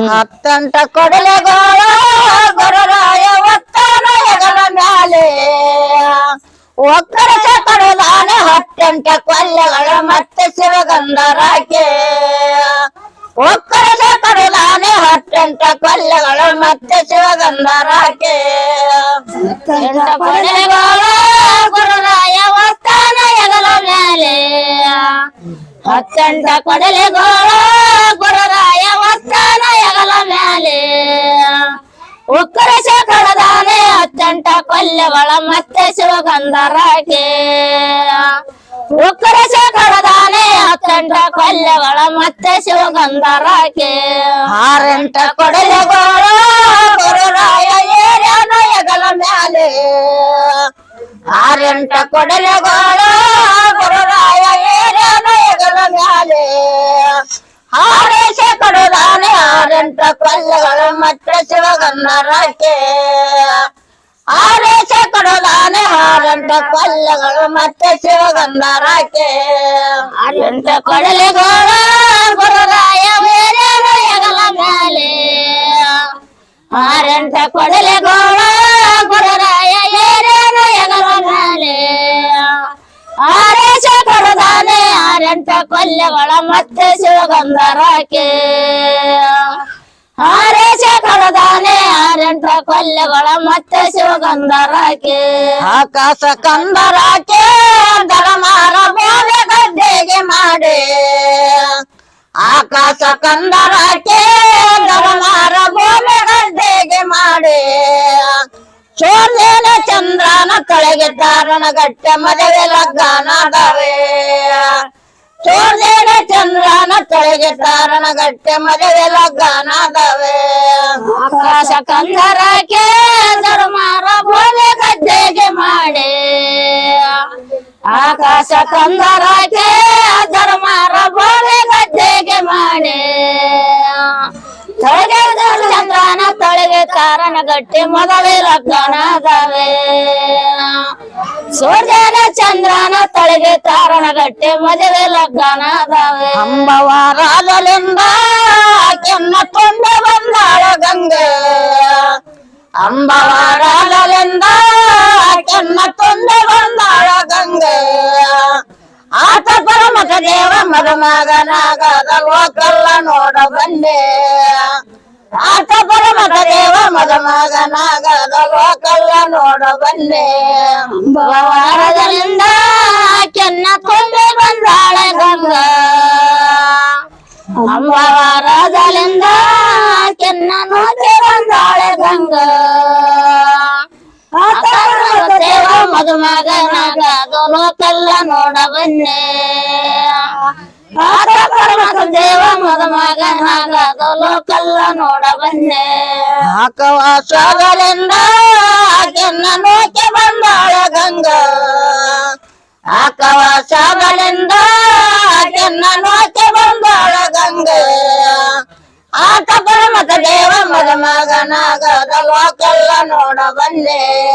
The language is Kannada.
ಹತ್ತಂಟ ಕೊಡಲೆಗೋಳ ಗುರುರಾಯ ಒತ್ತಾನ ಹೆಗಲ ಮ್ಯಾಲೆ ಒಕ್ಕರಸ ಕಡಲಾನೆ ಹತ್ತೆಂಟ ಕೊಲ್ಲೆಗಳ ಮತ್ತೆ ಶಿವಗಂಧರಾಕೆ ಒಕ್ಕರಸ ಕಡಲಾನೆ ಹತ್ತೆಂಟ ಕೊಲ್ಲೆಗಳ ಮತ್ತೆ ಶಿವಗಂಧರಾಕೆ ಕೊಡಲೆಗೋಳ ಗುರುರಾಯ ಒತ್ತಾನ ಹೆಗಲ ಮ್ಯಾಲೆ ಹತ್ತೆಂಟ ಕೊಡಲೆಗೋಳ ಗುರುರಾಯ ಒತ್ತಾನ ಹೆಗಲ ಮ್ಯಾಲೆ ಉಕ್ಕರಸ ಕಡದಾನೆ ಹತ್ತೆಂಟ ಕೊಲ್ಲೆಗಳ ಮತ್ತೆ ಶಿವಗಂಧರಾಕೆ ಉಕ್ಕರಸ ಕಡದಾನೆ ಹತ್ತೆಂಟ ಕೊಲ್ಲೆಗಳ ಮತ್ತೆ ಶಿವಗಂಧರಾಕೆ ಆರೆಂಟ ಕೊಡಲೆಗೋಳ ಗುರುರಾಯ ಏರ್ಯಾನ ಹೆಗಲ ಮ್ಯಾಲೆ ಆರೆಂಟ ಕೊಡಲೆಗೋಳ ಗುರುರಾಯ ಏರ್ಯಾನ ಹೆಗಲ ಮ್ಯಾಲೆ ಆರೇಶ ಕಡದಾನೆ ಆರೆಂಟ ಕೊಲ್ಲೆಗಳ ಮತ್ತೆ ಶಿವಗಂಧರಾಕೆ ಆರೇಶ ಕಡದಾನೆ ಆರೆಂಟ ಕೊಲ್ಲೆಗಳು ಮತ್ತೆ ಶಿವಗಂಧರಾಕೆ ಆರೆಂಟ ಕೊಡಲೆಗೋಳ ಗುರುರಾಯ ಏರ್ಯಾನ ಹೆಗಲ ಮ್ಯಾಲೆ ಆರೆಂಟ ಕೊಡಲೆಗೋಳ ಗುರುರಾಯ ಏರ್ಯಾನ ಹೆಗಲ ಮ್ಯಾಲೆ ಆರೇಶ ಕಡದಾನೆ ಆರೆಂಟ ಕೊಲ್ಲೆಗಳ ಮತ್ತೆ ಶಿವಗಂಧರಾಕೆ ಆರೇಶ ಕಡದಾನೆ ಆರೆಂಟ ಕೊಲ್ಲೆಗಳ ಮತ್ತೆ ಶಿವಗಂಧರಾಕೆ ಆಕಾಶ ಕಂದರಾಕೆ ದರಮಾರ ಬೋಲೆ ಗದ್ದೆಗೆ ಮಾಡಿ ಆಕಾಶ ಕಂದರಾಕೆ ದರಮಾರ ಬೋಲೆ ಗದ್ದೆಗೆ ಮಾಡಿ ಚೋರ್ಲೇನ ಚಂದ್ರನ ತಳೆಗೆ ತಾರಣಗಟ್ಟೆ ಮದುವೆ ಲಗ್ನಾದವೇ ಚೋರ್ಲೇನ ಚಂದ್ರನ ತಳೆಗೆ ತಾರಣಗಟ್ಟೆ ಮದುವೆ ಲಗ್ನಾದವೇ ಆಕಾಶ ಕಂದರಾಕೆ ಧರ್ಮಾರ ಬೋಲೆ ಗದ್ದೆಗೆ ಮಾಡಿ ಆಕಾಶ ಕಂದರಾಕೆ ಧರ್ಮಾರ ಬೋಲೆ ಗದ್ದೆಗೆ ಮಾಡಿ ತಳೆಗೆ ಚಂದ್ರನ ತಳೆಗೆ ತಾರಣಗಟ್ಟೆ ಮದುವೆ ಲಗ್ನಾದವೇ ಸೂರ್ಯನ ಚಂದ್ರನ ತಳೆಗೆ ತಾರಣಗಟ್ಟೆ ಮದುವೆ ಲಗ್ನಾದವೇ ಅಂಬವಾರದಲಿಂದ ಕೆನ್ನ ಕೊಂಡೆ ಬಂದಾಳ ಗಂಗೆ ಅಂಬವಾರದಲಿಂದ ಕೆನ್ನ ಕೊಂಡೆ ಬಂದಾಳ ಗಂಗೆ ಆತ ಪರಮತ ದೇವ ಮದುಮಗನಾಗದ ಲೋಕಲ್ಲ ನೋಡ ಬಂದೆ ಆತ ಪರಮತ ದೇವ ಮದುಮಗನಾಗದ ಲೋಕಲ್ಲ ನೋಡ ಬಂದೆ ಅಂಬವಾರದಲಿಂದ ಕೆನ್ನ ಕೊಂಡೆ ಬಂದಾಳೆ ಗಂಗ ಅಂಬವಾರದಲಿಂದ ಕೆನ್ನ ನೋಕೆ ಬಂದಾಳೆ ಗಂಗ ದೇವ ಮದುಮಗನಾಗದ ಲೋಕಲ್ಲ ನೋಡ ಬನ್ನೆ ಆತ ಪರಮತ ದೇವ ಮದುಮಗನಾಗದ ಲೋಕಲ್ಲ ನೋಡ ಬನ್ನೆ ಆಕವಾಸಗಳಿಂದ ಕೆನ್ನ ನೋಕೆ ಬಂದಾಳ ಗಂಗ ಆಕವಾಸಗಳಿಂದ ಕೆನ್ನ ನೋಕೆ ಬಂದಾಳ ಗಂಗ ಆತ ಪರಮತ ದೇವ ಮದುಮಗನಾಗದ ಲೋಕಲ್ಲ ನೋಡ ಬನ್ನೆ